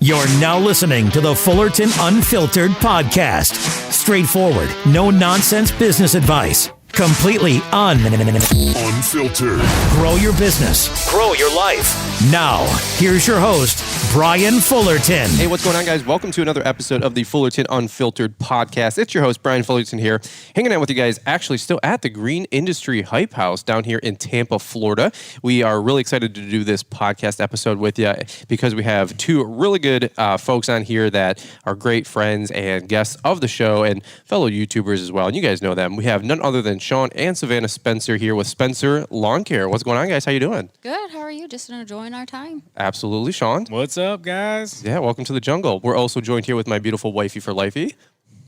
You're now listening to the Fullerton Unfiltered podcast. Straightforward, no nonsense business advice. Completely unfiltered. Grow your business. Grow your life. Now, here's your host, Brian Fullerton. Hey, what's going on, guys? Welcome to another episode of the Fullerton Unfiltered podcast. It's your host, Brian Fullerton here, hanging out with you guys, actually still at the Green Industry Hype House down here in Tampa, Florida. We are really excited to do this podcast episode with you because we have two really good folks on here that are great friends and guests of the show and fellow YouTubers as well. And you guys know them. We have none other than Shawn and Savannah Spencer here with Spencer Lawn Care. What's going on, guys? How you doing? Good. How are you? Just enjoying our time. Absolutely, Shawn. What's up, guys? Yeah, welcome to the jungle. We're also joined here with my beautiful wifey for lifey.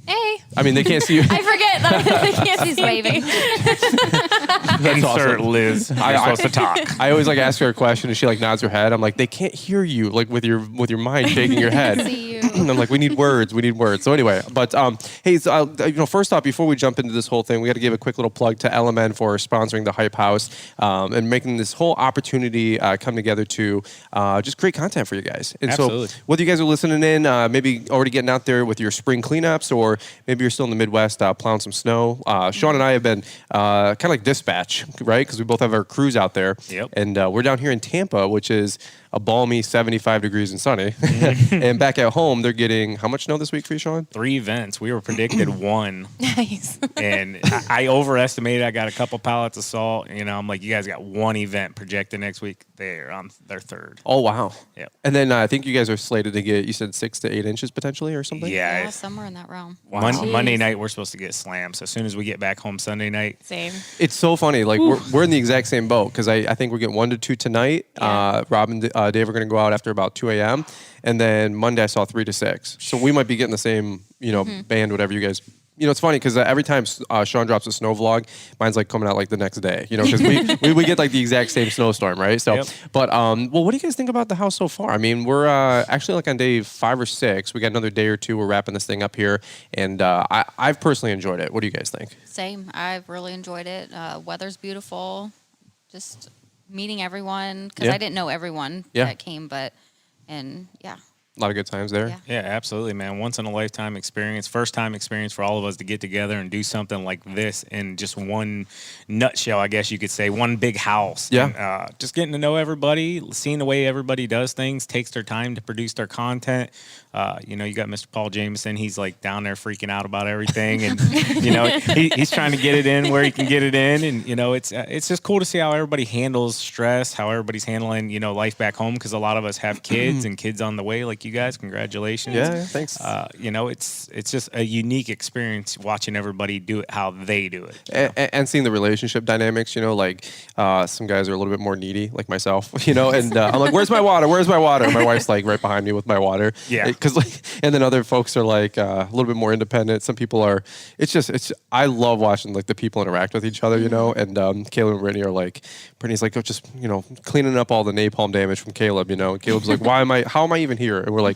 Hey. I mean, they can't see you. I forget that they can't see waving. That's Insert awesome. Liz. You're supposed to talk. I always ask her a question and she nods her head. I'm like, they can't hear you with your mind shaking your head. See you. And I'm like, we need words. So anyway, but hey, first off, before we jump into this whole thing, we got to give a quick little plug to LMN for sponsoring the Hype House and making this whole opportunity come together to just create content for you guys. And Absolutely. So whether you guys are listening in, maybe already getting out there with your spring cleanups, or maybe you're still in the Midwest plowing some snow. Shawn and I have been kind of like dispatch, right? Because we both have our crews out there. Yep. And we're down here in Tampa, which is a balmy 75 degrees and sunny. And back at home, they're getting how much snow this week for you, Shawn? 3 events. We were predicted 1. Nice. And I overestimated. I got a couple pallets of salt. I'm like, you guys got 1 event projected next week. They're on their 3rd. Oh, wow. Yep. And then I think you guys are slated to get, you said 6 to 8 inches potentially or something? Yeah. Somewhere in that realm. Monday night, we're supposed to get slammed. So as soon as we get back home Sunday night. Same. It's so funny. We're in the exact same boat because I think we're getting 1 to 2 tonight. Yeah. Rob and Dave are going to go out after about 2 a.m. And then Monday I saw 3 to 6. So we might be getting the same, band, whatever you guys. It's funny because every time Shawn drops a snow vlog, mine's coming out the next day, because we get the exact same snowstorm, right? So, Yep. But what do you guys think about the house so far? I mean, we're actually on day 5 or 6. We got another day or 2. We're wrapping this thing up here, and I've personally enjoyed it. What do you guys think? Same. I've really enjoyed it. Weather's beautiful. Just meeting everyone because Yeah. I didn't know everyone Yeah. that came, and yeah. A lot of good times there. Yeah. Yeah, absolutely, man. Once in a lifetime experience, first time experience for all of us to get together and do something like this in just one nutshell, I guess you could say, one big house. Yeah. And, just getting to know everybody, seeing the way everybody does things, takes their time to produce their content. You got Mr. Paul Jameson. He's down there freaking out about everything, and he's trying to get it in where he can get it in, and it's just cool to see how everybody handles stress, how everybody's handling life back home, because a lot of us have kids and kids on the way, like you guys. Congratulations. Yeah, thanks. It's just a unique experience watching everybody do it how they do it. And seeing the relationship dynamics, some guys are a little bit more needy, like myself, and I'm like, where's my water? Where's my water? And my wife's right behind me with my water. Yeah. And then other folks are a little bit more independent. Some people are, I love watching the people interact with each other, and Caleb and Brittany are Brittany's just, cleaning up all the napalm damage from Caleb, and Caleb's how am I even here? And we're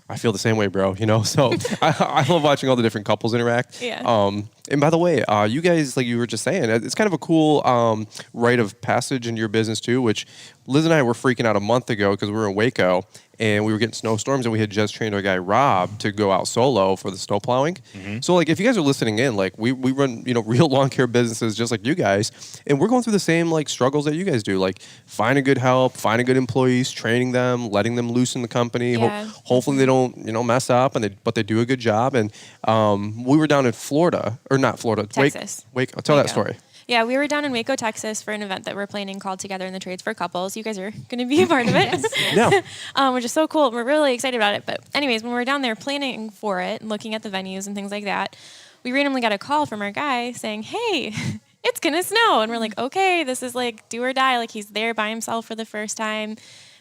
I feel the same way, bro, so I love watching all the different couples interact. Yeah. And by the way, you guys, like you were just saying, it's kind of a cool rite of passage into your business too, which Liz and I were freaking out a month ago because we were in Waco and we were getting snowstorms and we had just trained our guy Rob to go out solo for the snow plowing. Mm-hmm. So if you guys are listening in, we run, real lawn care businesses just like you guys, and we're going through the same struggles that you guys do, finding good help, finding good employees, training them, letting them loose in the company. Yeah. Hopefully they don't, mess up but they do a good job. And we were down in Florida, or not Florida, Texas. Waco. Tell that story. Yeah, we were down in Waco, Texas for an event that we're planning called Together in the Trades for Couples. You guys are going to be a part of it. Yeah. Which is so cool. We're really excited about it. But anyways, when we were down there planning for it and looking at the venues and things like that, we randomly got a call from our guy saying, hey, it's going to snow. And we're like, okay, this is do or die. He's there by himself for the first time.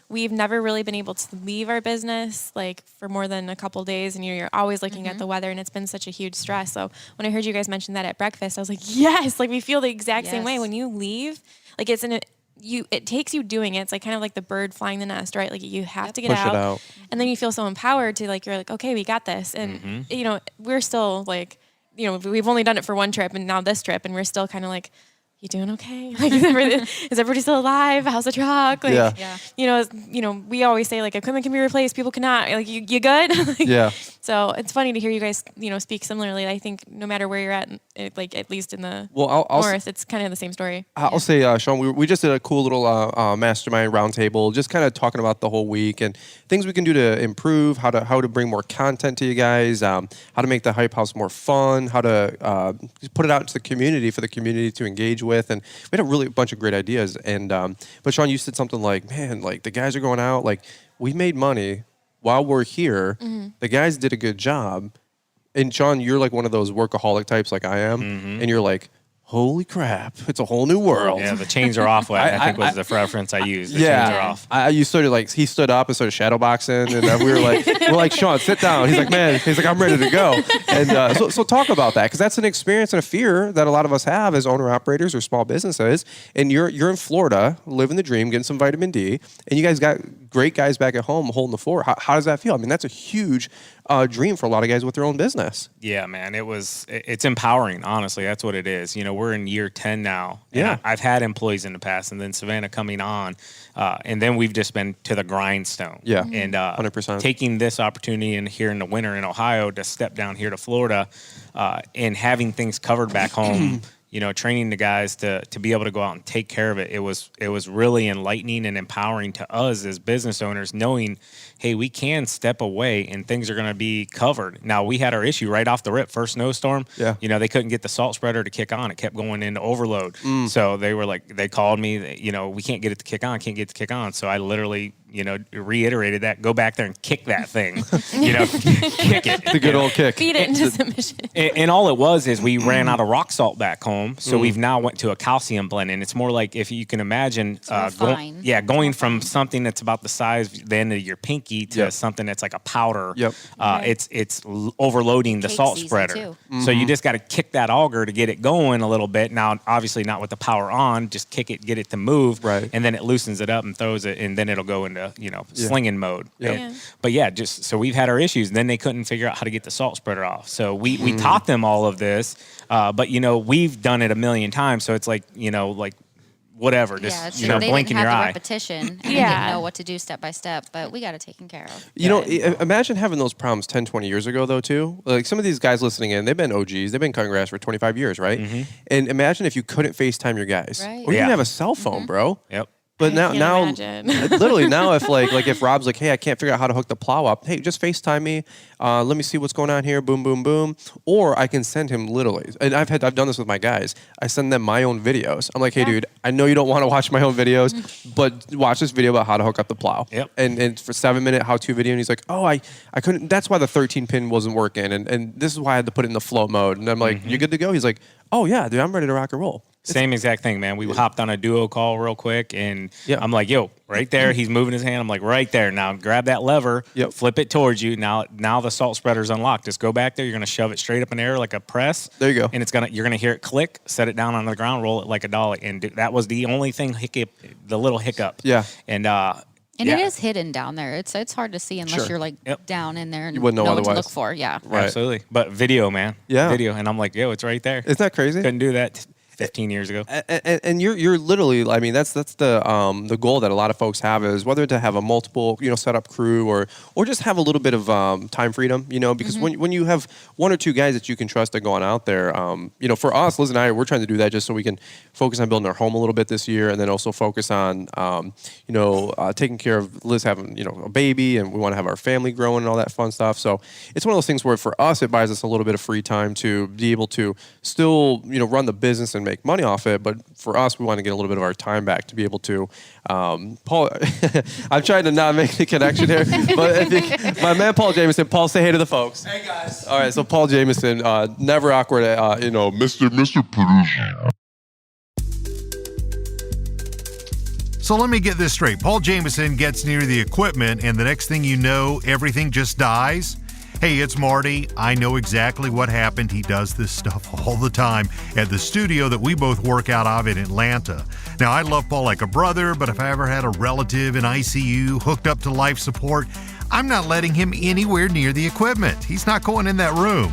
We've never really been able to leave our business for more than a couple days, and you're always looking at the weather, and it's been such a huge stress. So when I heard you guys mention that at breakfast, I was like, yes, we feel the exact same way. When you leave, it takes you doing it. It's kind of like the bird flying the nest, right? You have to get Push it out. and then you feel so empowered to you're okay, we got this. And we're still we've only done it for one trip and now this trip, and we're still kind of you doing okay? Like, is everybody still alive? How's the truck? Like, Yeah. We always say like equipment can be replaced, people cannot. Like, you good? Like, Yeah. So it's funny to hear you guys, speak similarly. I think no matter where you're at, like at least in the north, it's kind of the same story. I'll say, Shawn, we just did a cool little mastermind roundtable, just kind of talking about the whole week and things we can do to improve, how to bring more content to you guys, how to make the Hype House more fun, how to put it out to the community for the community to engage with, and we had a really bunch of great ideas. And but Shawn, you said something like, "Man, like the guys are going out, like we made money while we're here. The guys did a good job." And Shawn, you're like one of those workaholic types, like I am, and you're like, holy crap, it's a whole new world. Yeah, the chains are off. I think was the reference I used. The chains are off. You sort of like, he stood up and started shadowboxing, and we were like, Shawn, sit down. He's like, I'm ready to go. And so talk about that, because that's an experience and a fear that a lot of us have as owner operators or small businesses. And you're in Florida, living the dream, getting some vitamin D, and you guys got great guys back at home holding the fort. How does that feel? I mean, that's a huge dream for a lot of guys with their own business. Yeah, man, it's empowering. Honestly, that's what it is. We're in year 10 now. Yeah, I've had employees in the past, and then Savannah coming on, and then we've just been to the grindstone. Yeah, and 100%. Taking this opportunity in here in the winter in Ohio to step down here to Florida, and having things covered back home. Training the guys to be able to go out and take care of it. It was really enlightening and empowering to us as business owners, knowing, hey, we can step away and things are going to be covered. Now, we had our issue right off the rip. First snowstorm, they couldn't get the salt spreader to kick on. It kept going into overload. So they called me, we can't get it to kick on. So I literally, reiterated that, go back there and kick that thing, kick it. The good old kick. Feed it into submission. And all it was is we ran out of rock salt back home. So we've now went to a calcium blend, and it's more like, if you can imagine, going from something that's about the size the end of your pinky to something that's like a powder. Yep. It's overloading the Cake salt season, spreader. too. So you just got to kick that auger to get it going a little bit. Now, obviously not with the power on, just kick it, get it to move, and then it loosens it up and throws it, and then it'll go into slinging mode. But just so we've had our issues, and then they couldn't figure out how to get the salt spreader off. So we taught them all of this, but we've done it a million times. So it's like whatever, just they blinking didn't your have the eye. repetition, and they didn't know what to do step by step. But we got it taken care of. Imagine having those problems 10, 20 years ago, though, too. Like some of these guys listening in, they've been OGs, they've been cutting grass for 25 years, right? And imagine if you couldn't FaceTime your guys, or you didn't have a cell phone, bro. Yep. But now, literally now, if if Rob's like, hey, I can't figure out how to hook the plow up, hey, just FaceTime me. Let me see what's going on here. Boom, boom, boom. Or I can send him literally, and I've done this with my guys. I send them my own videos. I'm like, hey, dude, I know you don't want to watch my own videos, but watch this video about how to hook up the plow. Yep. And for 7-minute how-to video, and he's like, oh, I couldn't. That's why the 13 pin wasn't working, and this is why I had to put it in the flow mode. And I'm like, you good to go? He's like, oh yeah, dude, I'm ready to rock and roll. Same exact thing, man. We hopped on a duo call real quick, and I'm like, yo, right there. He's moving his hand. I'm like, right there. Now grab that lever, flip it towards you. Now the salt spreader's unlocked. Just go back there. You're going to shove it straight up in the air like a press. There you go. And you're going to hear it click, set it down on the ground, roll it like a dolly. And that was the only thing, the little hiccup. Yeah. And it is hidden down there. It's hard to see unless you're down in there and you wouldn't know what otherwise. to look for. Yeah. Right. Absolutely. But video, man. Yeah. Video. And I'm like, yo, it's right there. Isn't that crazy? Couldn't do that 15 years ago. And you're literally, I mean, that's the goal that a lot of folks have, is whether to have a multiple setup crew or just have a little bit of time freedom, because when you have one or two guys that you can trust that going out there, for us, Liz and I, we're trying to do that just so we can focus on building our home a little bit this year, and then also focus on taking care of Liz having a baby, and we want to have our family growing and all that fun stuff. So it's one of those things where for us it buys us a little bit of free time to be able to still run the business and make money off it, but for us, we want to get a little bit of our time back to be able to. Paul, I'm trying to not make the connection here, but my man Paul Jameson. Paul, say hey to the folks. Hey guys. All right, so Paul Jameson, never awkward, Mr. Producer. So let me get this straight. Paul Jameson gets near the equipment, and the next thing you know, everything just dies. Hey, it's Marty. I know exactly what happened. He does this stuff all the time at the studio that we both work out of in Atlanta. Now, I love Paul like a brother, but if I ever had a relative in ICU hooked up to life support, I'm not letting him anywhere near the equipment. He's not going in that room.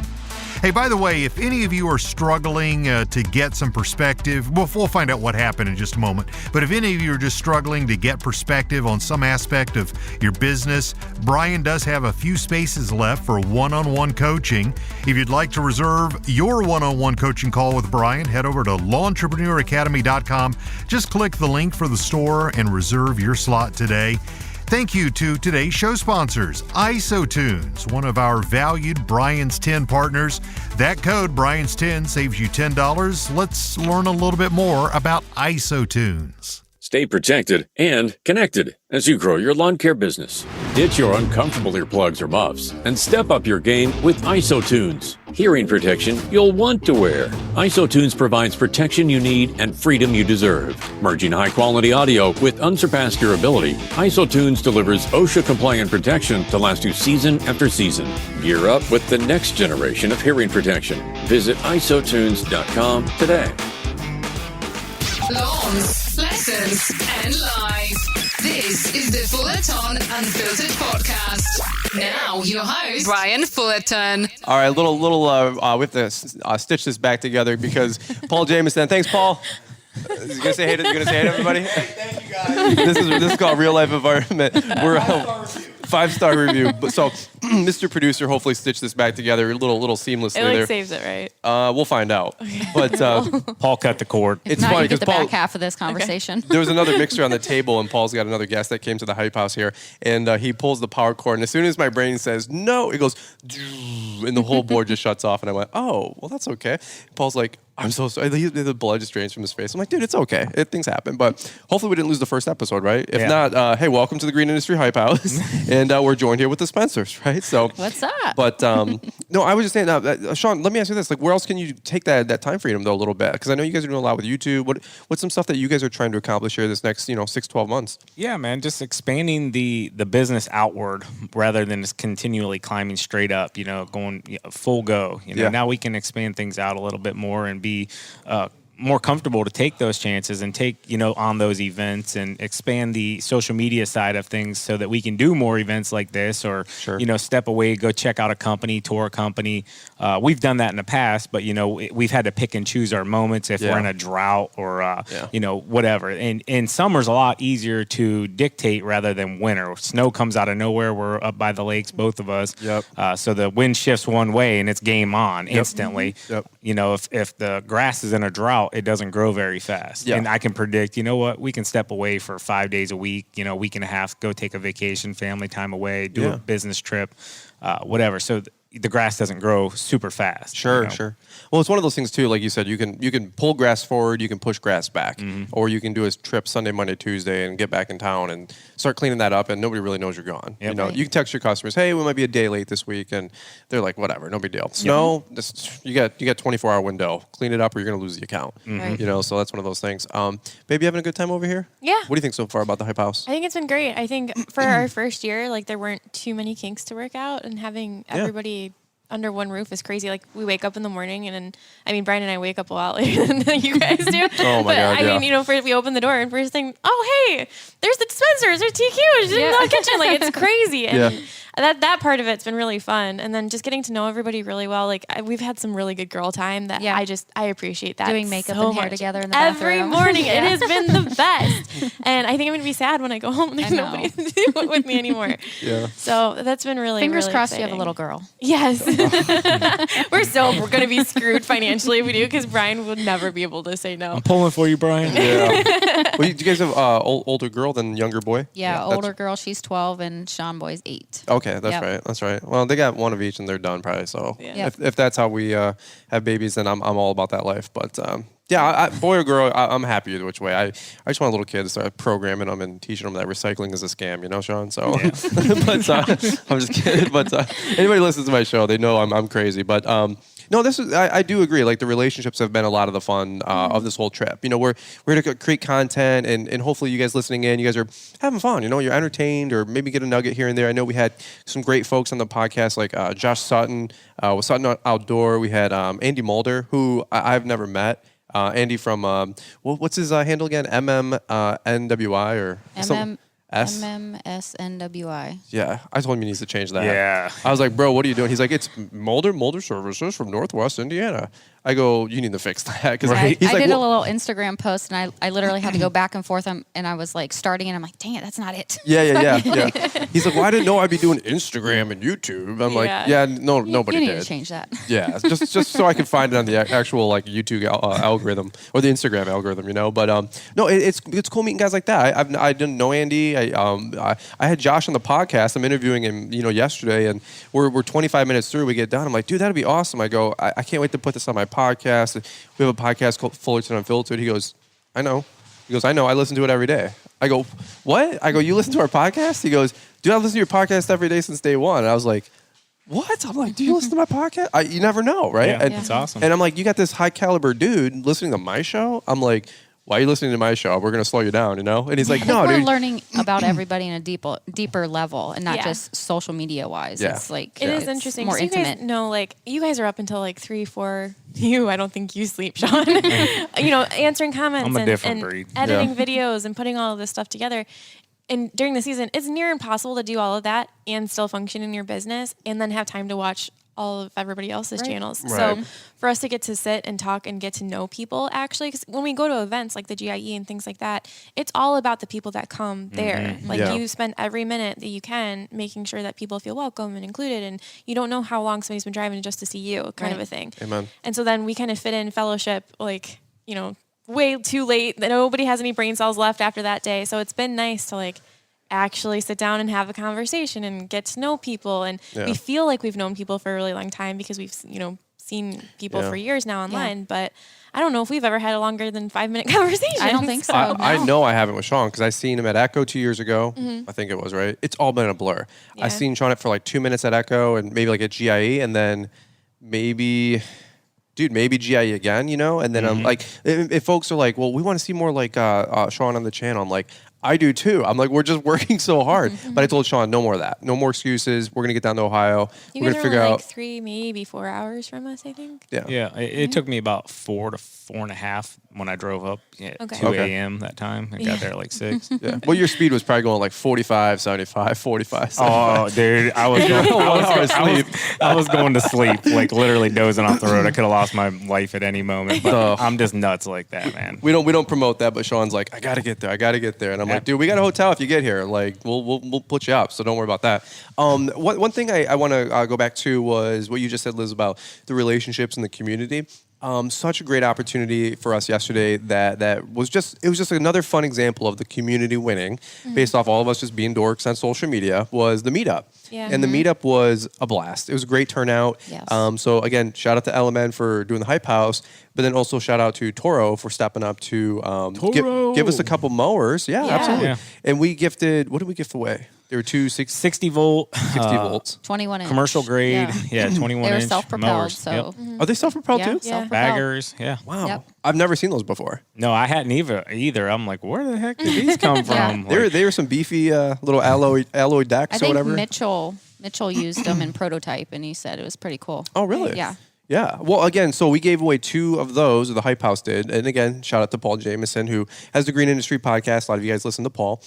Hey, by the way, if any of you are struggling to get some perspective, we'll find out what happened in just a moment. But if any of you are just struggling to get perspective on some aspect of your business, Brian does have a few spaces left for one-on-one coaching. If you'd like to reserve your one-on-one coaching call with Brian, head over to LawEntrepreneurAcademy.com. Just click the link for the store and reserve your slot today. Thank you to today's show sponsors, IsoTunes, one of our valued Brian's 10 partners. That code, Brian's 10, saves you $10. Let's learn a little bit more about IsoTunes. Stay protected and connected as you grow your lawn care business. Ditch your uncomfortable earplugs or muffs and step up your game with IsoTunes. Hearing protection you'll want to wear. IsoTunes provides protection you need and freedom you deserve. Merging high-quality audio with unsurpassed durability, IsoTunes delivers OSHA-compliant protection to last you season after season. Gear up with the next generation of hearing protection. Visit isotunes.com today. Lawns, lessons, and live. This is the Fullerton Unfiltered Podcast. Now, your host, Brian Fullerton. All right, we have to stitch this back together because Paul Jameson. Thanks, Paul. You gonna say hey to everybody? Thank you, guys. This is called Real Life Environment. We're 5-star review. But so, Mr. Producer, hopefully stitch this back together a little seamlessly It there. saves it, right? We'll find out. But Paul cut the cord. it's Now funny you get because the Paul. back half of this conversation. There was another mixer on the table, and Paul's got another guest that came to the Hype House here, and he pulls the power cord, and as soon as my brain says no, it goes, and the whole board just shuts off, and I went, oh, well, that's okay. Paul's like, I'm so sorry. The blood just drains from his face. I'm like, dude, it's okay. Things happen, but hopefully we didn't lose the first episode, right? If not, hey, welcome to the Green Industry Hype House, and we're joined here with the Spencers, right? So What's up? But no, I was just saying, Shawn, let me ask you this: like, where else can you take that time freedom though a little bit? Because I know you guys are doing a lot with YouTube. What's some stuff that you guys are trying to accomplish here this next 6-12 months? Yeah, man, just expanding the business outward rather than just continually climbing straight up. Going full go. Now we can expand things out a little bit more and be more comfortable to take those chances and take, on those events and expand the social media side of things so that we can do more events like this or, step away, go check out a company, tour a company. We've done that in the past, but, we've had to pick and choose our moments if we're in a drought or, whatever. And summer's a lot easier to dictate rather than winter. Snow comes out of nowhere. We're up by the lakes, both of us. Yep. So the wind shifts one way and it's game on instantly. Yep. If the grass is in a drought, it doesn't grow very fast. Yeah. And I can predict, we can step away for 5 days a week, week and a half, go take a vacation, family time away, do a business trip, whatever. So the grass doesn't grow super fast. Sure. Well, it's one of those things too. Like you said, you can pull grass forward, you can push grass back, or you can do a trip Sunday, Monday, Tuesday, and get back in town and start cleaning that up, and nobody really knows you're gone. Yep. You can text your customers, hey, we might be a day late this week, and they're like, whatever, no big deal. Snow, you got 24-hour window. Clean it up, or you're gonna lose the account. Right. So that's one of those things. Babe, you having a good time over here? Yeah. What do you think so far about the Hype House? I think it's been great. I think for our first year, there weren't too many kinks to work out, and having everybody under one roof is crazy. We wake up in the morning, and Brian and I wake up a lot later than you guys do. Oh my God! First we open the door, and first thing, oh hey, there's the Spencers, there's TQ in the kitchen. It's crazy, and that part of it's been really fun. And then just getting to know everybody really well. We've had some really good girl time that I appreciate that. Doing makeup so and hair much. together in the every bathroom. morning. It has been the best, and I think I'm gonna be sad when I go home and there's nobody to do it with me anymore. Yeah. So that's been really Fingers really crossed exciting. you have a little girl. Yes. We're going to be screwed financially if we do, because Brian would never be able to say no. I'm pulling for you, Brian. Yeah. Well, do you guys have older girl than younger boy? Yeah, older girl, she's 12, and Shawn boy's 8. Okay, that's right. Well, they got one of each, and they're done probably. So Yeah. if that's how we have babies, then I'm all about that life. But boy or girl, I'm happy either which way. I just want a little kid to start programming them and teaching them that recycling is a scam, Shawn? So, but I'm just kidding. But anybody listens to my show, they know I'm crazy. But no, I do agree. The relationships have been a lot of the fun of this whole trip. We're here to create content, and hopefully you guys listening in, you guys are having fun. You're entertained, or maybe get a nugget here and there. I know we had some great folks on the podcast, like Josh Sutton with Sutton Outdoor. We had Andy Mulder, who I've never met. Andy from what's his handle again? NWI or something? MMSNWI. Yeah, I told him he needs to change that. Yeah. I was like, bro, what are you doing? He's like, it's Mulder Services from Northwest Indiana. I go, you need to fix that. Because I he's like, did a little Instagram post, and I literally had to go back and forth, and I was like starting, and I'm like, dang it, that's not it. Yeah. He's like, well, I didn't know I'd be doing Instagram and YouTube. I'm like, no, nobody You need did. to change that. Yeah, just so I can find it on the actual like YouTube algorithm or the Instagram algorithm, you know. But no, it's cool meeting guys like that. I didn't know Andy. I had Josh on the podcast. I'm interviewing him, yesterday, and we're 25 minutes through. We get done. I'm like, dude, that'd be awesome. I go, I can't wait to put this on my podcast. We have a podcast called Fullerton Unfiltered. He goes, I know. He goes, I know. I listen to it every day. I go, what? I go, you listen to our podcast? He goes, dude, I listen to your podcast every day since day one. And I was like, what? I'm like, do you listen to my podcast? You never know, right? Yeah, it's awesome. And I'm like, you got this high caliber dude listening to my show? I'm like, why are you listening to my show? We're going to slow you down, you know? And he's like, no, we're dude. learning about everybody in a deeper level, and not Yeah. just social media wise. Yeah. It's like It is it's interesting. more 'cause intimate. You guys know, like, you guys are up until like 3, 4. I don't think you sleep, Shawn. Answering comments I'm a different and breed. editing videos and putting all of this stuff together. And during the season, it's near impossible to do all of that and still function in your business and then have time to watch all of everybody else's channels. Right. So for us to get to sit and talk and get to know people, actually, because when we go to events like the GIE and things like that, it's all about the people that come there. Like Yeah. you spend every minute that you can making sure that people feel welcome and included, and you don't know how long somebody's been driving just to see you, kind of a thing. Amen. And so then we kind of fit in fellowship, like, way too late that nobody has any brain cells left after that day. So it's been nice to like actually sit down and have a conversation and get to know people. And we feel like we've known people for a really long time because we've, seen people for years now online. But I don't know if we've ever had a longer than 5-minute conversation. I don't think so. I know I haven't with Shawn because I seen him at Echo 2 years ago. I think it was, right? It's all been a blur. Yeah. I seen Shawn for like 2 minutes at Echo and maybe like at GIE, and then maybe GIE again, and then I'm like, if folks are like, well, we want to see more like Shawn on the channel, I'm like, I do too. I'm like, we're just working so hard. But I told Shawn, no more of that. No more excuses. We're going to get down to Ohio. You We're guys going to are figure like out. 3, maybe 4 hours from us, I think. Yeah. It took me about 4 to 4.5 when I drove up at Okay. 2 Okay. a.m. that time. I got there at like 6. Yeah. Well, your speed was probably going like 45, 75, 45, 75. Oh, dude, I was going to sleep, like literally dozing off the road. I could have lost my life at any moment, but I'm just nuts like that, man. We don't promote that, but Shawn's like, I gotta get there, and I'm like, dude, we got a hotel if you get here. Like, we'll put you up, so don't worry about that. One thing I want to go back to was what you just said, Liz, about the relationships in the community. Such a great opportunity for us yesterday that was just another fun example of the community winning based off all of us just being dorks on social media was the meetup. Yeah. And the meetup was a blast. It was a great turnout. Yes. So again, shout out to LMN for doing the Hype House, but then also shout out to Toro for stepping up to give us a couple mowers. Yeah, Yeah. absolutely. Yeah. And we gifted, what did we gift away? There were 60 volt, 60 volts. 21 inch. commercial grade, Yeah. 21 They were inch self-propelled, mowers. so Are they self-propelled too? Yeah. self-propelled. Baggers, yeah. Wow. Yep. I've never seen those before. No, I hadn't either. I'm like, where the heck did these come from? They were some beefy little alloy decks I or think whatever. Mitchell used them in prototype, and he said it was pretty cool. Oh, really? Yeah. Yeah. Well, again, so we gave away 2 of those, or the Hype House did. And again, shout out to Paul Jameson, who has the Green Industry Podcast. A lot of you guys listen to Paul.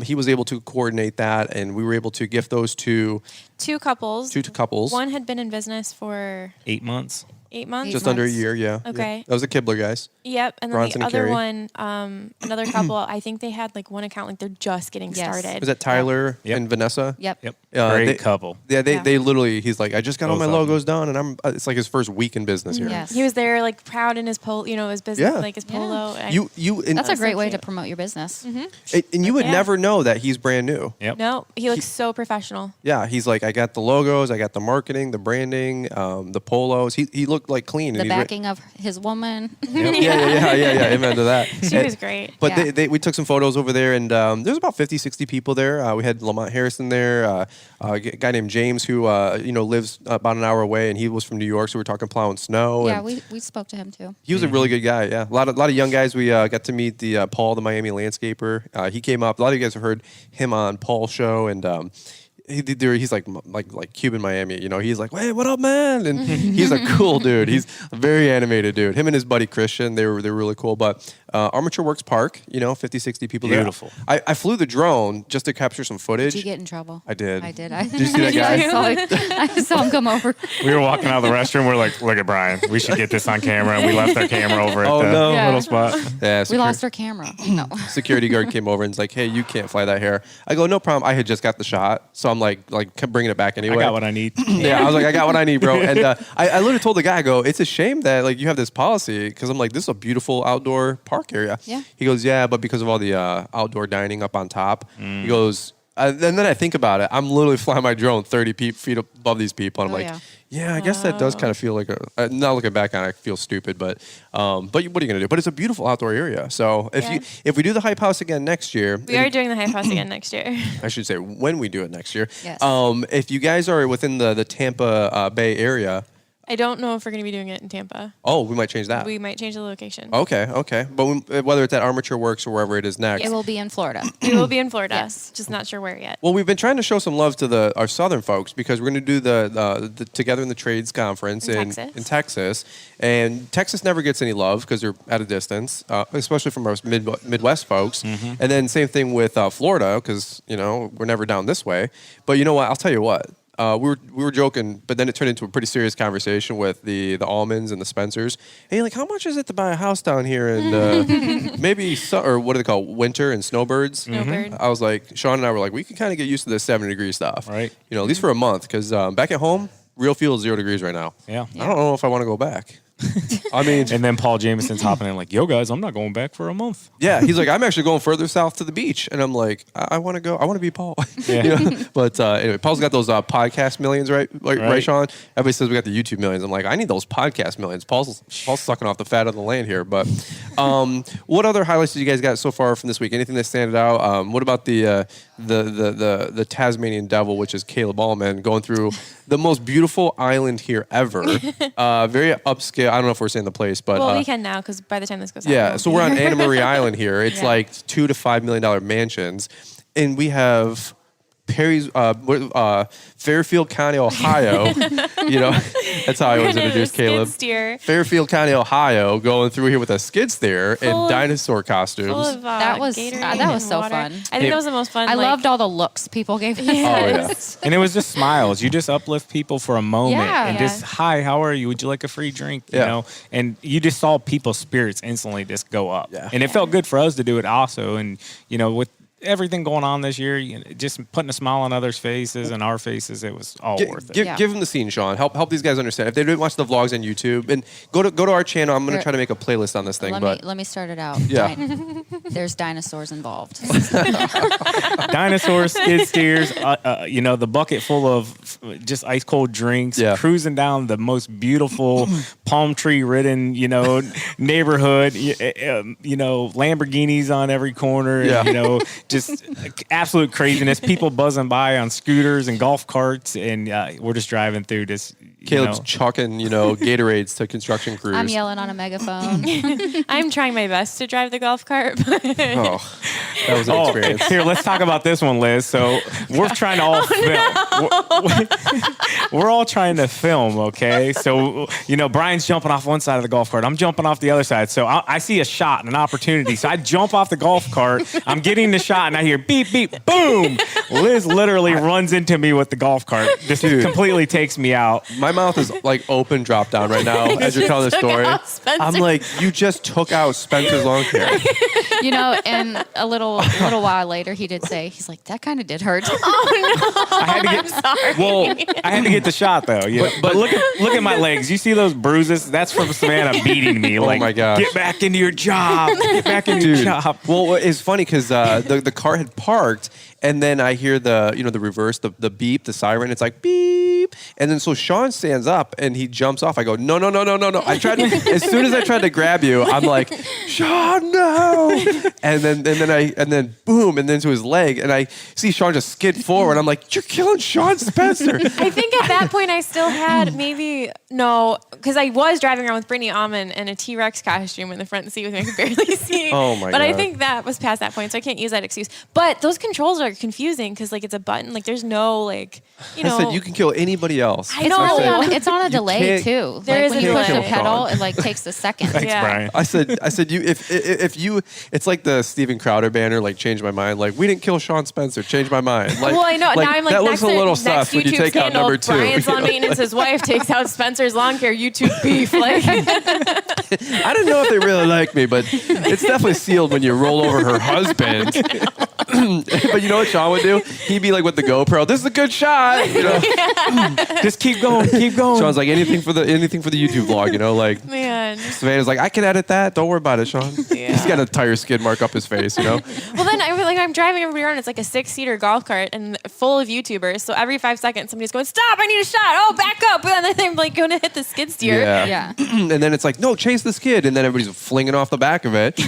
He was able to coordinate that, and we were able to gift those to 2 couples. 2 couples. One had been in business for 8 months. 8 months. Just under a months. year, yeah. Okay. Yeah. That was the Kibler guys. Yep. And then Bronson the and other Carrie. one, another couple, I think they had like one account, like they're just getting Yes. started. Was that Tyler Yep. and Vanessa? Yep. Yep. Great they- couple. Yeah, Yeah. they literally, he's like, I just got all Both my of them. logos done, and it's like his first week in business here. Yes. He was there like proud in his his business, Yeah. like his polo. And And, That's a great so way to cute. promote your business. and you would Yeah. never know that he's brand new. Yep. No, he looks so professional. Yeah, he's like, I got the logos, I got the marketing, the branding, the polos. He looked like clean. The and he's backing of his woman. Yeah. Amen to that. She was great. But Yeah. we took some photos over there, and there's about 50, 60 people there. We had Lamont Harrison there, a guy named James who lives about an hour away, and he was from New York, so we were talking plowing snow. Yeah, and we spoke to him too. he was a really good guy. Yeah, a lot of young guys. We got to meet the Paul, the Miami landscaper. He came up. A lot of you guys have heard him on Paul's show, and He's like Cuban Miami, you know. He's like, "Hey, what up, man?" And he's a cool dude. He's a very animated dude. Him and his buddy Christian, they're really cool. But Armature Works Park, you know, 50, 60 people there. Beautiful. I flew the drone just to capture some footage. Did you get in trouble? I did. Did you see that guy? I saw him come over. We were walking out of the restroom. We're like, look at Brian. We should get this on camera. And we left our camera over at the little spot. Yeah, We lost our camera. No. security guard came over and was like, "Hey, you can't fly that here." I go, "No problem." I had just got the shot, so I'm like kept bringing it back anyway. I got what I need. Yeah, I was like, "I got what I need, bro." And I literally told the guy, I go, "It's a shame that like you have this policy," because I'm like, "This is a beautiful outdoor park area." Yeah. He goes, "Yeah, but because of all the outdoor dining up on top," he goes. And then I think about it. I'm literally flying my drone 30 feet above these people. And I'm like, yeah, I guess that does kind of feel like now looking back on it, I feel stupid, but what are you going to do? But it's a beautiful outdoor area. So if we do the Hype House again next year. We are doing the Hype House again next year. I should say when we do it next year. Yes. If you guys are within the Tampa Bay area. I don't know if we're going to be doing it in Tampa. Oh, we might change that. We might change the location. Okay. But whether it's at Armature Works or wherever it is next. It will be in Florida. We will be in Florida. Yes. Just not sure where yet. Well, we've been trying to show some love to our southern folks because we're going to do the Together in the Trades conference in Texas. And Texas never gets any love because they're at a distance, especially from our Midwest folks. Mm-hmm. And then same thing with Florida because, you know, we're never down this way. But you know what? I'll tell you what. We were joking, but then it turned into a pretty serious conversation with the Almonds and the Spencers. Hey, like, how much is it to buy a house down here? And maybe, or what do they call winter and snowbirds? Snowbird. I was like, Shawn and I were like, we can kind of get used to this 70-degree stuff, right? You know, at least for a month, because back at home, real fuel is 0 degrees right now. Yeah. I don't know if I want to go back. I mean, and then Paul Jameson's hopping in like, "Yo, guys, I'm not going back for a month." Yeah, he's like, "I'm actually going further south to the beach," and I'm like, "I want to go. I want to be Paul." Yeah. You know? But anyway, Paul's got those podcast millions, right? Right, Shawn? Everybody says we got the YouTube millions. I'm like, I need those podcast millions. Paul's sucking off the fat of the land here. But what other highlights did you guys got so far from this week? Anything that standed out? What about the Tasmanian Devil, which is Caleb Allman, going through the most beautiful island here ever? Very upscale. I don't know if we're saying the place, but we can now because by the time this goes out. Yeah, so we're on Anna Marie Island here. It's like $2 to $5 million mansions, and we have Fairfield County, Ohio. You know, that's how I always introduce Caleb. Steer. Fairfield County, Ohio, going through here with a skid steer and dinosaur costumes. Full of, that was so water. fun. I think that was the most fun. I loved all the looks people gave us. Yes. And it was just smiles. You just uplift people for a moment and just, "Hi, how are you? Would you like a free drink?" You know, and you just saw people's spirits instantly just go up. Yeah. And it felt good for us to do it also. And you know, with everything going on this year, you know, just putting a smile on others' faces and our faces, it was all worth it. Give them the scene, Shawn. Help these guys understand. If they didn't watch the vlogs on YouTube, and go to our channel, I'm going to try to make a playlist on this thing. Let me start it out. Yeah. There's dinosaurs involved. Dinosaurs, skid steers, you know, the bucket full of just ice cold drinks, cruising down the most beautiful palm tree ridden, you know, neighborhood, you know, Lamborghinis on every corner, and, you know, just absolute craziness. People buzzing by on scooters and golf carts, and we're just driving through this. Caleb's chucking, you know, Gatorades to construction crews. I'm yelling on a megaphone. I'm trying my best to drive the golf cart. But that was an experience. Here, let's talk about this one, Liz. So we're trying to all film. We're all trying to film, okay? So, you know, Brian's jumping off one side of the golf cart. I'm jumping off the other side. So I see a shot and an opportunity. So I jump off the golf cart. I'm getting the shot, and I hear beep, beep, boom. Liz literally runs into me with the golf cart. This completely takes me out. My mouth is like open, drop down right now as you're telling the story. I'm like, you just took out Spencer's lawn care. You know, and a little while later, he did say, he's like, that kind of did hurt. Oh no! I had to get the shot though. You know? But look at my legs. You see those bruises? That's from Savannah beating me. Oh like, my gosh! Get back into your job. Get back into your job. Well, it's funny because the car had parked, and then I hear the reverse, the beep, the siren. It's like beep, And then so Shawn stands up and he jumps off. I go, no. I tried as soon as I tried to grab you, I'm like, Shawn, no. And then boom, and then to his leg, and I see Shawn just skid forward. I'm like, you're killing Shawn Spencer. I think at that point I still had because I was driving around with Brittany Almond in a T-Rex costume in the front seat with me. I could barely see. Oh my But God. I think that was past that point, so I can't use that excuse. But those controls are confusing because like it's a button. Like there's no like, you know. I said you can kill anybody else. I know. It's on a delay can't- too. There is when a you push the delay. pedal, it like takes a second. Thanks, Yeah. Brian. I said you if you it's like the Steven Crowder banner, like change my mind. Like we didn't kill Shawn Spencer, change my mind. Like, Well, I know. Now I'm like, that next looks a little sus next when you YouTube take out scandal, number 2. Brian's you lawn know? maintenance. His wife takes out Spencer's lawn care YouTube beef. Like, I didn't know if they really liked me, but it's definitely sealed when you roll over her husband. But you know what Shawn would do? He'd be like with the GoPro. This is a good shot. You know? Just keep going. Sean's like anything for the YouTube vlog. You know, like man. Savannah's like I can edit that. Don't worry about it, Shawn. He's got a tire skid mark up his face. You know. Well, then I'm driving everybody around. It's like a 6-seater golf cart and full of YouTubers. So every 5 seconds, somebody's going, "Stop! I need a shot! Oh, back up!" And then they're like going to hit the skid steer. Yeah. And then it's like, no, chase the skid. And then everybody's flinging off the back of it.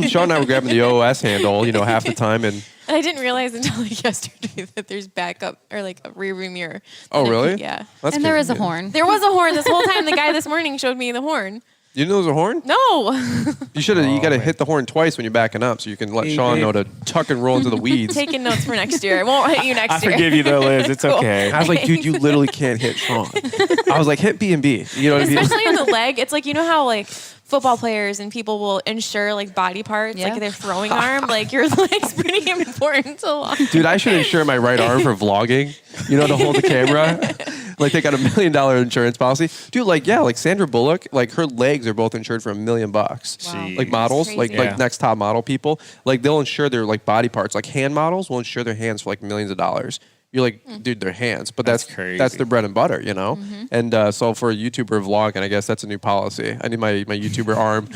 Sean and I were grabbing the OOS handle, you know, half the time. And I didn't realize until like yesterday that there's backup or like a rear view mirror. oh, really? Yeah. That's And there good. is a horn. There was a horn this whole time. The guy this morning showed me the horn. You know there's a horn? No. You should have. you got to man. hit the horn twice when you're backing up, so you can let Sean know to tuck and roll into the weeds. Taking notes for next year. I won't hit you I next year. forgive you though, Liz. It's Cool. okay. I was like, dude, you literally can't hit Sean. I was like, hit B&B. You know what I mean? Especially in the leg. It's like, you know how like football players and people will insure like body parts, Yeah. like their throwing arm. Like your leg's pretty important to long. Dude, I should insure my right arm for vlogging. You know, to hold the camera. Like they got $1 million insurance policy. Dude, like Sandra Bullock, like her legs are both insured for $1 million. Wow. Like models, That's like crazy. like next top model people, like they'll insure their like body parts. Like hand models will insure their hands for like millions of dollars. You're like, dude, their hands, but that's crazy. That's their bread and butter, you know. And so for a YouTuber vlogging, I guess that's a new policy. I need my YouTuber arm.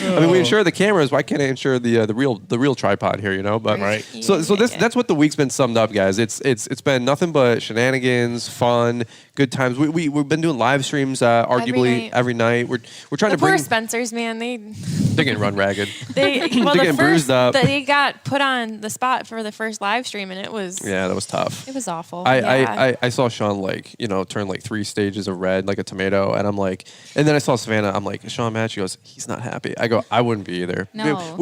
I mean, we insure the cameras. Why can't I insure the real tripod here? You know, but Right. So that's what the week's been summed up, guys. It's been nothing but shenanigans, fun, good times. We've been doing live streams, arguably every night. We're trying The to bring. poor Spencers, man, They're getting run ragged. they well They're getting the bruised first up. they got put on the spot for the first live stream, and it was Yeah, that was tough. It was awful. I saw Sean like, you know, turn like 3 stages of red like a tomato, and I'm like, and then I saw Savannah. I'm like, Sean, Matt. She goes, he's not happy. I go, I wouldn't be either. No.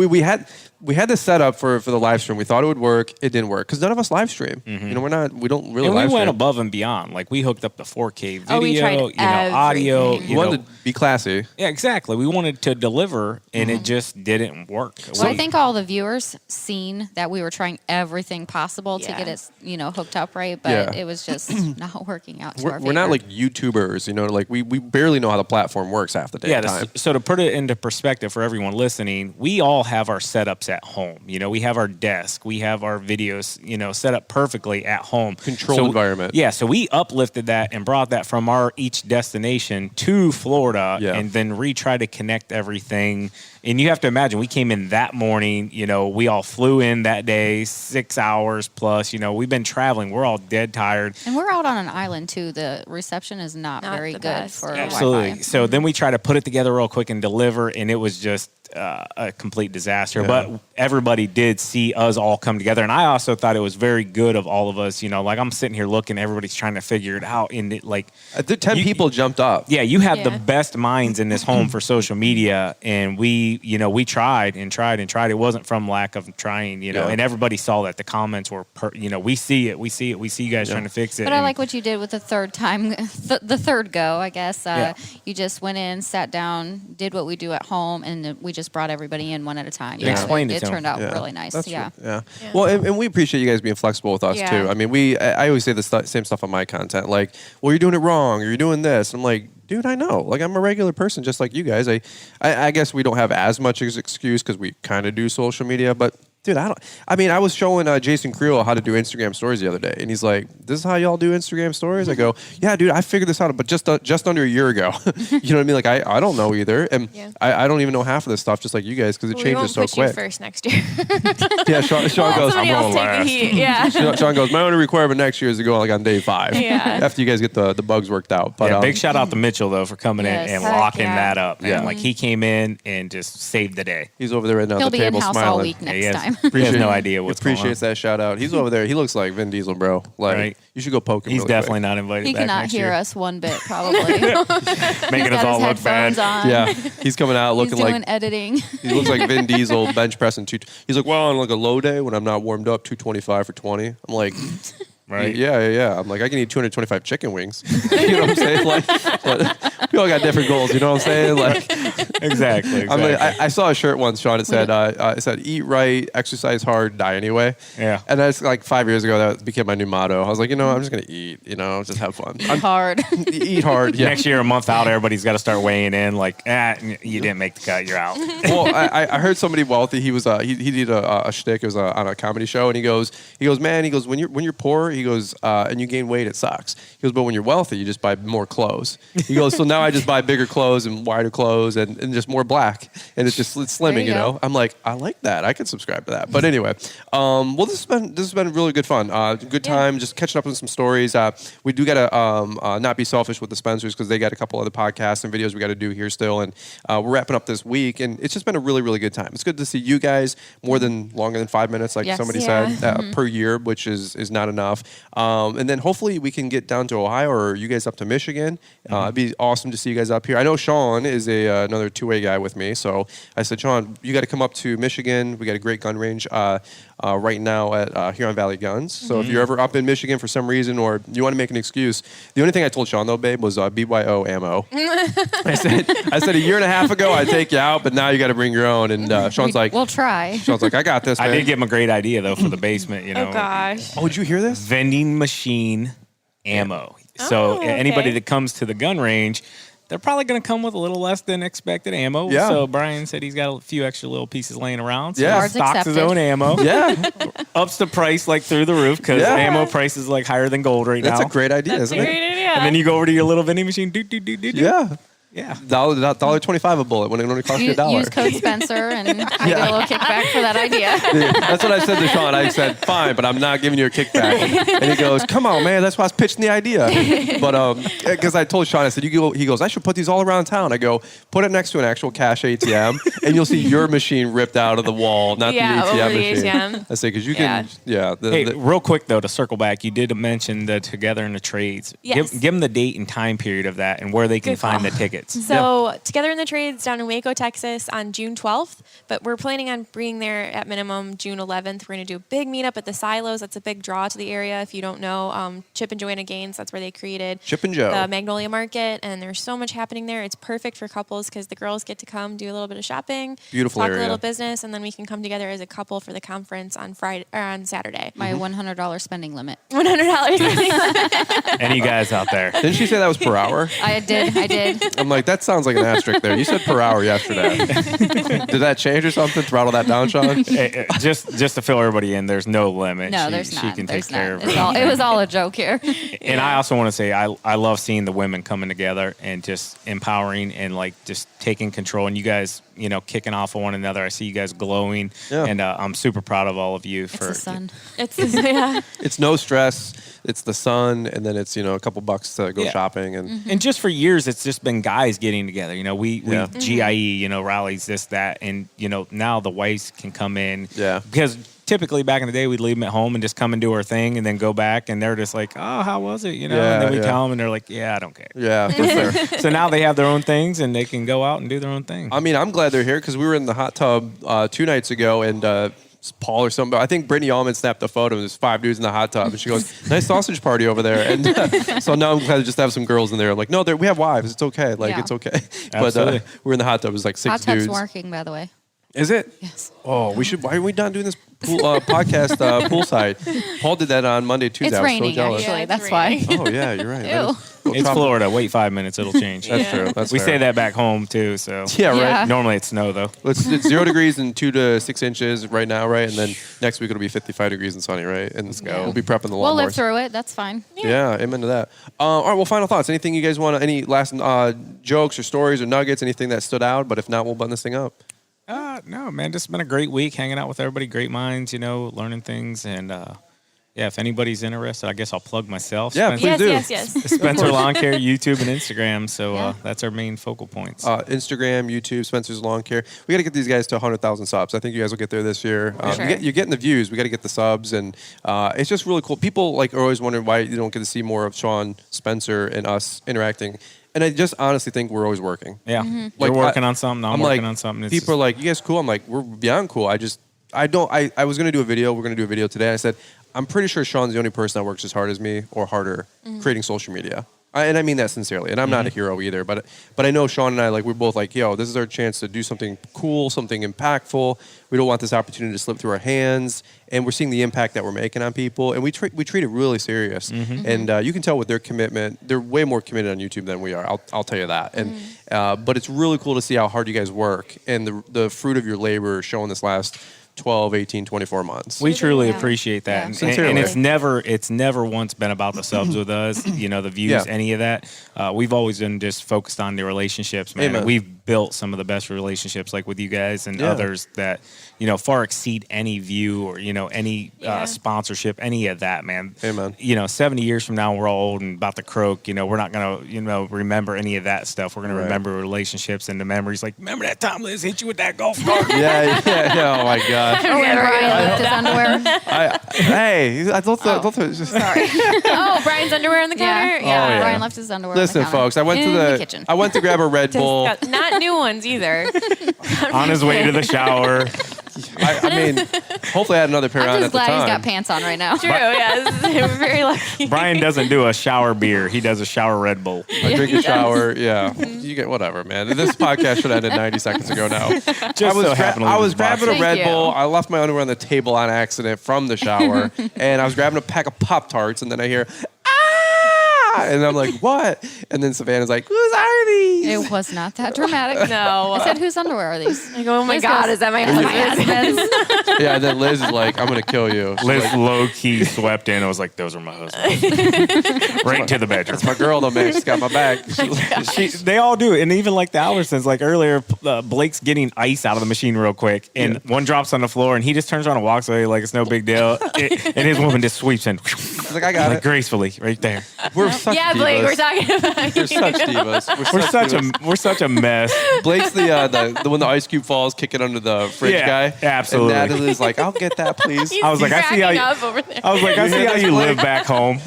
We had this set up for the live stream. We thought it would work. It didn't work because none of us live stream. You know, we don't really And live we went stream. above and beyond. Like we hooked up the 4K video, Oh, we tried audio. everything. We wanted to be classy. Yeah, exactly. We wanted to deliver, and it just didn't work. Well, I think all the viewers seen that we were trying everything possible to Yeah. get it, you know, hooked up right, but Yeah. it was just not working out to our We're not favor. like YouTubers, you know, like we barely know how the platform works half the damn time. So to put it into perspective for everyone listening, we all have our setups at home. You know, we have our desk, we have our videos, you know, set up perfectly at home. Controlled environment. Yeah, so we uplifted that and brought that from our each destination to Florida, Yeah. and then retry to connect everything. And you have to imagine, we came in that morning, you know, we all flew in that day, 6 hours plus, you know, we've been traveling. We're all dead tired. And we're out on an island too. The reception is not very the good best. for Absolutely. Wi-Fi. So then we try to put it together real quick and deliver, and it was just a complete disaster. Yeah. But everybody did see us all come together, and I also thought it was very good of all of us. You know, like I'm sitting here looking, everybody's trying to figure it out, and it like 10 people jumped up. yeah, you have the Yeah. best minds in this home for social media, and we tried and tried and tried. It wasn't from lack of trying, you know, Yeah. and everybody saw that. The comments were, we see it, we see you guys trying to fix it. But I and- like what you did with the third time, the third go, I guess. Yeah. You just went in, sat down, did what we do at home, and we just brought everybody in one at a time. Yeah. Explained it it to 'em. turned out Yeah. really nice. That's Yeah. true. Yeah. Well, and we appreciate you guys being flexible with us Yeah. too. I mean, I always say the same stuff on my content, like, well, you're doing it wrong, or you're doing this. I'm like, dude, I know. Like, I'm a regular person just like you guys. I guess we don't have as much excuse because we kind of do social media, but dude, I was showing Jason Creel how to do Instagram stories the other day, and he's like, this is how y'all do Instagram stories? I go, yeah, dude, I figured this out, but just under a year ago. You know what I mean? Like, I don't know either. And I don't even know half of this stuff, just like you guys, because it changes so quick. You first next year. Yeah, Sean goes, I'm going last. Yeah. Sean goes, my only requirement next year is to go like on day 5. Yeah. After you guys get the bugs worked out. But big shout out to Mitchell, though, for coming in and locking that up. Yeah. And, like, he came in and just saved the day. He's over there right now at the table in-house smiling. all week next time. He has no idea what's going on. Appreciates that shout out. He's over there. He looks like Vin Diesel, bro. Like, you should go poke him. He's really definitely quick. not invited He back cannot next hear year. us one bit, probably. Making us all look bad. On. Yeah, he's coming out He's looking doing like editing. he looks like Vin Diesel bench pressing he's like, well, on like a low day when I'm not warmed up, 225 for 20. I'm like, right? Yeah. I'm like, I can eat 225 chicken wings. You know what I'm saying? Like, we all got different goals. You know what I'm saying? Like, exactly. I mean, I saw a shirt once, Sean. It said, eat right, exercise hard, die anyway. Yeah. And that's like 5 years ago. That became my new motto. I was like, I'm just gonna eat. Just have fun. Hard. Eat hard. Yeah. Next year, a month out, everybody's got to start weighing in. Like, you didn't make the cut. You're out. Well, I heard somebody wealthy. He was he did a shtick. It was on a comedy show, and he goes, man, when you're poor, he goes, and you gain weight, it sucks. He goes, but when you're wealthy, you just buy more clothes. He goes, so now I just buy bigger clothes and wider clothes and just more black, and it's slimming. You know, I'm like, I like that. I could subscribe to that. But anyway, well, this has been really good fun. Good time, just catching up on some stories. We do gotta not be selfish with the Spencers because they got a couple other podcasts and videos we got to do here still, and we're wrapping up this week, and it's just been a really, really good time. It's good to see you guys longer than 5 minutes, like somebody said, per year, which is not enough. And then hopefully we can get down to Ohio or you guys up to Michigan. It'd be awesome to see you guys up here. I know Shawn is another two-way guy with me, so I said, Shawn, you got to come up to Michigan. We got a great gun range right now at Huron Valley Guns. So if you're ever up in Michigan for some reason or you want to make an excuse, the only thing I told Shawn though, babe, was BYO ammo. I said a year and a half ago I'd take you out, but now you got to bring your own. And Shawn's like, we'll try. Shawn's like, I got this, man. I did give him a great idea though for the basement. Oh gosh. Oh, did you hear this? Vending machine ammo. So anybody that comes to the gun range, they're probably going to come with a little less than expected ammo. Yeah. So Brian said he's got a few extra little pieces laying around. So Yeah. he stocks his own ammo. Yeah. Ups the price like through the roof because ammo price is like higher than gold right now. That's a great idea, isn't it? Great idea. And then you go over to your little vending machine. Yeah. Yeah. $1.25 a bullet when it only costs you $1. Use code Spencer and you get a little kickback for that idea. That's what I said to Shawn. I said, fine, but I'm not giving you a kickback. And he goes, come on, man. That's why I was pitching the idea. But because I told Shawn, I said, he goes, I should put these all around town. I go, put it next to an actual cash ATM, and you'll see your machine ripped out of the wall, not the ATM over the machine. ATM. I say, because you can, Hey, real quick, though, to circle back, you did mention the Together in the Trades. Yes. Give them the date and time period of that and where they can find the tickets. So Together in the Trades down in Waco, Texas on June 12th, but we're planning on being there at minimum June 11th. We're going to do a big meetup at the Silos. That's a big draw to the area. If you don't know, Chip and Joanna Gaines, that's where they created Chip and Joe. the Magnolia Market, and there's so much happening there. It's perfect for couples because the girls get to come do a little bit of shopping, Beautiful talk area. a little business, and then we can come together as a couple for the conference on Friday or on Saturday. My $100 spending limit. $100. Any guys out there? Didn't she say that was per hour? I did. I'm like, that sounds like an asterisk there. You said per hour yesterday. Did that change or something? Throttle that down, Shawn? Just to fill everybody in, there's no limit. No, there's not. She can There's take care not. of it. It was all a joke here. And I also want to say I love seeing the women coming together and just empowering and like just taking control. And you guys, kicking off of one another. I see you guys glowing, and I'm super proud of all of you for It's the sun. It's no stress. It's the sun, and then it's a couple bucks to go shopping, and just for years it's just been guys getting together. We GIE, rallies, this, that, and now the wives can come in. Yeah. Because typically back in the day we'd leave them at home and just come and do our thing and then go back and they're just like, oh, how was it? And then we tell them and they're like, yeah, I don't care. Yeah, for sure. So now they have their own things and they can go out and do their own thing. I mean, I'm glad they're here because we were in the hot tub 2 nights ago, and Paul or somebody, I think Brittany Allman snapped a photo. There's 5 dudes in the hot tub, and she goes, "Nice sausage party over there." And so now I'm glad to just have some girls in there. I'm like, no, we have wives. It's okay. It's okay. But we're in the hot tub. It was like 6 Hot tub's dudes. working, by the way. Is it? Yes. Oh, we should. Why are we not doing this podcast poolside? Paul did that on Monday, Tuesday. It's I was raining, so jealous. actually. Yeah, it's That's why. Oh yeah, you're right. That Ew. is- It's Florida. Wait 5 minutes, it'll change. That's true. That's we fair. say that back home too. So Yeah, right. Yeah. normally it's snow though. It's 0 degrees and 2 to 6 inches right now, right? And then next week it'll be 55 degrees and sunny, right? And we'll be prepping the lawnmowers. We'll live through it. That's fine. Yeah, amen to that. All right, well, final thoughts. Anything you guys want? Any last jokes or stories or nuggets? Anything that stood out? But if not, we'll button this thing up. No, man, just been a great week hanging out with everybody. Great minds, learning things. And if anybody's interested, I guess I'll plug myself. Yeah, please Yes, do. yes. Spencer Lawn Care, YouTube and Instagram. So Yeah. that's our main focal points. Instagram, YouTube, Spencer's Lawn Care. We got to get these guys to 100,000 subs. I think you guys will get there this year. Sure. You're getting the views. We got to get the subs, and it's just really cool. People are always wondering why you don't get to see more of Shawn, Spencer, and us interacting. And I just honestly think we're always working. Yeah. Like, You're working on something. I'm working like, on something. It's People are like, "You guys cool?" I'm like, "We're beyond cool." I was gonna do a video. We're gonna do a video today. I said, I'm pretty sure Shawn's the only person that works as hard as me or harder creating social media. And I mean that sincerely. And I'm not a hero either, but I know Shawn and I, like, we're both like, yo, this is our chance to do something cool, something impactful. We don't want this opportunity to slip through our hands. And we're seeing the impact that we're making on people. And we treat it really serious. And you can tell with their commitment, they're way more committed on YouTube than we are. I'll tell you that. And but it's really cool to see how hard you guys work and the fruit of your labor showing this last 12, 18, 24 months. We truly Yeah. appreciate that. Yeah. And Sincerely. it's never once been about the subs with us, the views, Yeah. any of that. We've always been just focused on the relationships, man. Amen. And we've built some of the best relationships, like with you guys and Yeah. others that, far exceed any view or, any sponsorship, any of that, man. Amen. 70 years from now, we're all old and about to croak. We're not going to, remember any of that stuff. We're going to remember relationships and the memories. Like, remember that time Liz hit you with that golf cart? yeah. Oh my gosh. Oh, and Brian left his underwear. I thought Sorry. Oh, Brian's underwear on the counter? yeah. Brian left his underwear. Listen, on the counter. folks, I went in to the kitchen. I went to grab a Red Bull. Not new ones either. On his way to the shower. I mean, hopefully I had another pair I'm on just at the glad time. he's got pants on right now. True, yes. We're very lucky. Brian doesn't do a shower beer. He does a shower Red Bull. I drink a shower. Yeah, you get whatever, man. This podcast should have ended 90 seconds ago now. I was grabbing a Thank Red you. Bull. I left my underwear on the table on accident from the shower, and I was grabbing a pack of Pop-Tarts, and then I hear, ah! And I'm like, what? And then Savannah's like, whose are these? It was not that dramatic. No. I said, whose underwear are these? Like, oh my Liz God, goes, is that my "Those are husband's? my husband's." Yeah, and then Liz is like, I'm going to kill you. She's Liz like, low key swept in. I was like, those are my husband. Right to the bedroom. it's my girl, though, man. She's got my back. They all do it. And even like the Alversons, like earlier, Blake's getting ice out of the machine real quick. And one drops on the floor and he just turns around and walks away like it's no big deal. And his woman just sweeps in. She's like, I got Like it. gracefully right there. We're such Yeah, divas. Blake, we're talking about We're you. such divas. We're such a mess. Blake's the when the ice cube falls, kicking under the fridge Yeah, guy. absolutely. And Natalie's like, I'll get that, please. I was like, I see how you. Up over there. I was like, I see how you live back home.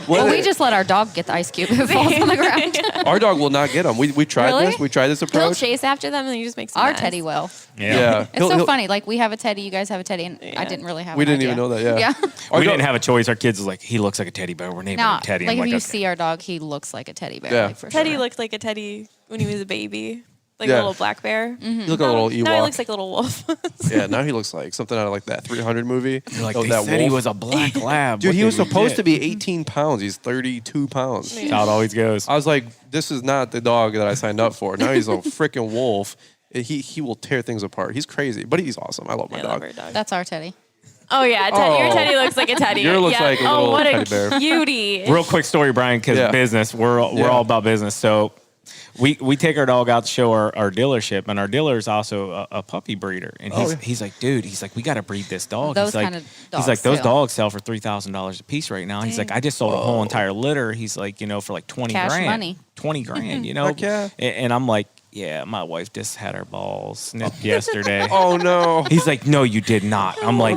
Well, we just let our dog get the ice cube if it falls on the ground. Our dog will not get them. We tried Really? this. We tried this He'll approach. chase after them and he just makes a Our mess. teddy will. Yeah. It's so funny. Like, we have a teddy, you guys have a teddy, and I didn't really have We an didn't idea. even know that, yeah. Yeah. We didn't have a choice. Our kids was like, he looks like a teddy bear. We're naming No, him Teddy. like, I'm if you okay. see our dog, he looks like a teddy bear. Yeah. Like, for Teddy sure. looked like a teddy when he was a baby. Like Yeah. a little black bear. Mm-hmm. You look like a little Ewok. Now he looks like a little wolf. Yeah, now he looks like something out of like that 300 movie. You're like, Oh, they that said he wolf. was a black lab. Dude, What he did was we supposed get? to be 18 pounds. He's 32 pounds. That's how it always goes. I was like, this is not the dog that I signed up for. Now he's a freaking wolf. He will tear things apart. He's crazy, but he's awesome. I love my I dog. love our dog. That's our teddy. Oh yeah, Teddy. Your Teddy looks like a Teddy. Yours looks yeah. like a oh, little what teddy bear. a cutie. Real quick story, Brian, because Yeah. business. We're all about business. So we take our dog out to show our dealership, and our dealer is also a puppy breeder. And he's like, dude, we got to breed this dog. Those he's like, kind of he's dogs, like, those too. dogs sell for $3,000 a piece right now. He's like, I just sold a whole entire litter. He's like, for like 20 Cash grand. money. 20 grand, Heck yeah. And I'm like, yeah, my wife just had her balls snipped yesterday. Oh no. He's like, no, you did not. I'm like,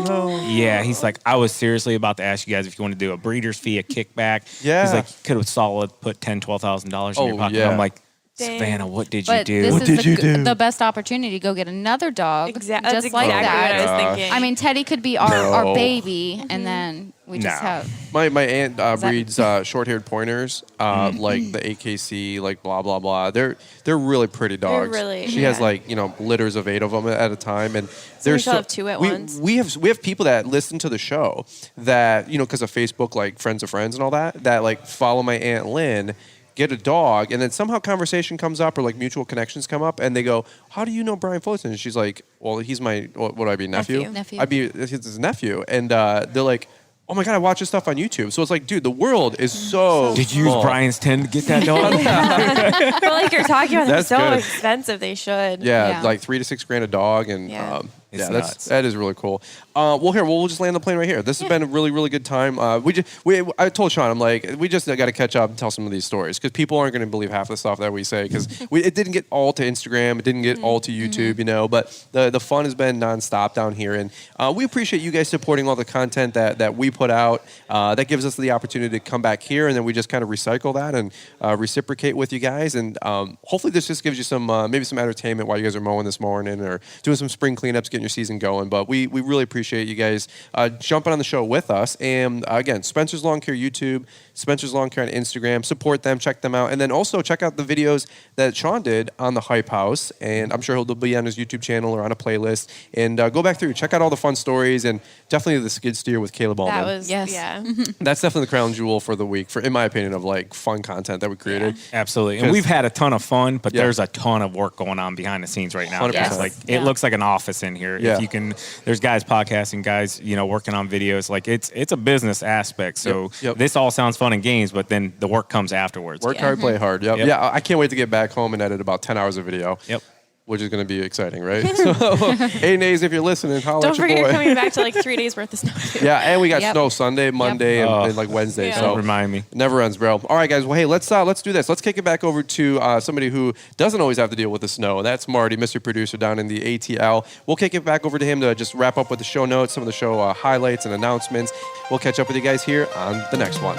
yeah. He's like, I was seriously about to ask you guys if you want to do a breeder's fee, a kickback. Yeah. He's like, could have solid put $10,000, $12,000 in your Oh, pocket. yeah. I'm like, Savannah, what did you But do? this What is did you do? the best opportunity to go get another dog. That's Just like exactly that. what I was thinking. I mean, Teddy could be our No. baby, and then we just No. have. My aunt breeds short-haired pointers, like the AKC, like blah blah blah. They're really pretty dogs. really- She has like litters of 8 of them at a time, and we shall have 2 at once. We have people that listen to the show that because of Facebook, like friends of friends and all that like follow my Aunt Lynn. Get a dog, and then somehow conversation comes up or like mutual connections come up, and they go, "How do you know Brian Fullerton?" And she's like, "Well, he's my what would I be nephew? Nephew. I'd be his nephew." And they're like, "Oh my god, I watch his stuff on YouTube." So it's like, dude, the world is so. Did you use small. Brian's 10 to get that dog? But like you're talking about, they're That's so good. expensive. They should. Yeah, Yeah. like $3,000 to $6,000 a dog, and Yeah. It's nuts. that is really cool. We'll just land the plane right here. This has been a really, really good time. I told Shawn, I'm like, we just got to catch up and tell some of these stories because people aren't going to believe half the stuff that we say because it didn't get all to Instagram, it didn't get all to YouTube, but the fun has been nonstop down here, and we appreciate you guys supporting all the content that we put out. That gives us the opportunity to come back here, and then we just kind of recycle that and reciprocate with you guys, and hopefully this just gives you some maybe some entertainment while you guys are mowing this morning or doing some spring cleanups, getting your season going. But we really appreciate you guys jumping on the show with us. And again, Spencer's Lawn Care YouTube, Spencer's Lawn Care on Instagram. Support them, check them out, and then also check out the videos that Shawn did on the Hype House. And I'm sure he'll be on his YouTube channel or on a playlist. And go back through, check out all the fun stories, and definitely the skid steer with Caleb Allman. That was Yes. yeah. That's definitely the crown jewel for the week, in my opinion, of like fun content that we created. Absolutely. And we've had a ton of fun, but Yeah. there's a ton of work going on behind the scenes right now. 100%. It's like Yeah. it looks like an office in here. Yeah. If you can, there's guys podcasting, guys, working on videos. Like it's a business aspect. So Yep. this all sounds fun and games, but then the work comes afterwards. Work hard, play hard. Yep. Yep. Yeah, I can't wait to get back home and edit about 10 hours of video. Yep. Which is going to be exciting, right? So, hey, Nays, if you're listening, holla Don't at your forget boy. you're coming back to like 3 days worth of snow. Too. Yeah, and we got Yep. snow Sunday, Monday, and like Wednesday. Yeah. So Don't remind me. Never ends, bro. All right, guys. Well, hey, let's do this. Let's kick it back over to somebody who doesn't always have to deal with the snow. That's Marty, Mr. Producer down in the ATL. We'll kick it back over to him to just wrap up with the show notes, some of the show highlights and announcements. We'll catch up with you guys here on the next one.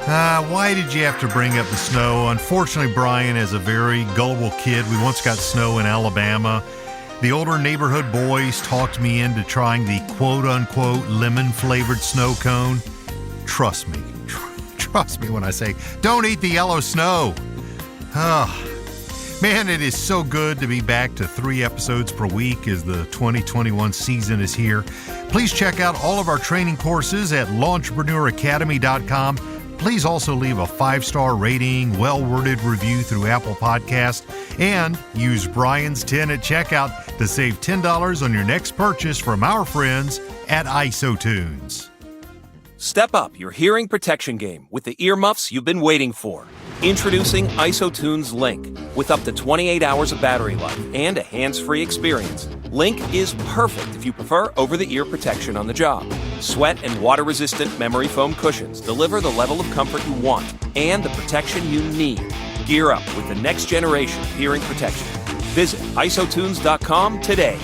Why did you have to bring up the snow? Unfortunately, Brian is a very gullible kid. We once got snow in Alabama. The older neighborhood boys talked me into trying the quote-unquote lemon-flavored snow cone. Trust me. Trust me when I say, don't eat the yellow snow. Man, it is so good to be back to 3 episodes per week as the 2021 season is here. Please check out all of our training courses at launchpreneuracademy.com. Please also leave a 5-star rating, well-worded review through Apple Podcast, and use Brian's 10 at checkout to save $10 on your next purchase from our friends at IsoTunes. Step up your hearing protection game with the earmuffs you've been waiting for. Introducing IsoTunes Link. With up to 28 hours of battery life and a hands-free experience, Link is perfect if you prefer over-the-ear protection on the job. Sweat and water-resistant memory foam cushions deliver the level of comfort you want and the protection you need. Gear up with the next generation of hearing protection. Visit isotunes.com today.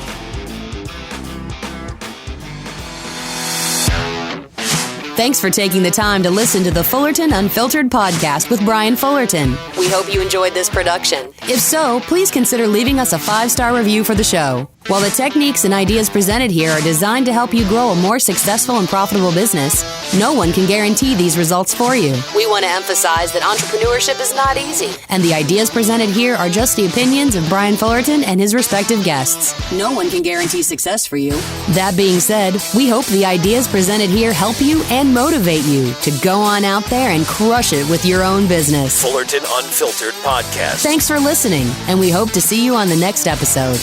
Thanks for taking the time to listen to the Fullerton Unfiltered podcast with Brian Fullerton. We hope you enjoyed this production. If so, please consider leaving us a 5-star review for the show. While the techniques and ideas presented here are designed to help you grow a more successful and profitable business, no one can guarantee these results for you. We want to emphasize that entrepreneurship is not easy, and the ideas presented here are just the opinions of Brian Fullerton and his respective guests. No one can guarantee success for you. That being said, we hope the ideas presented here help you and motivate you to go on out there and crush it with your own business. Fullerton Unfiltered Podcast. Thanks for listening, and we hope to see you on the next episode.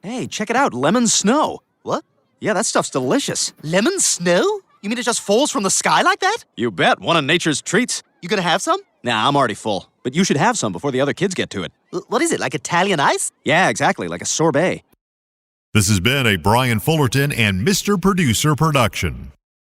Hey, check it out, lemon snow. What? Yeah, that stuff's delicious. Lemon snow? You mean it just falls from the sky like that? You bet, one of nature's treats. You gonna have some? Nah, I'm already full. But you should have some before the other kids get to it. What is it, like Italian ice? Yeah, exactly, like a sorbet. This has been a Brian Fullerton and Mr. Producer production.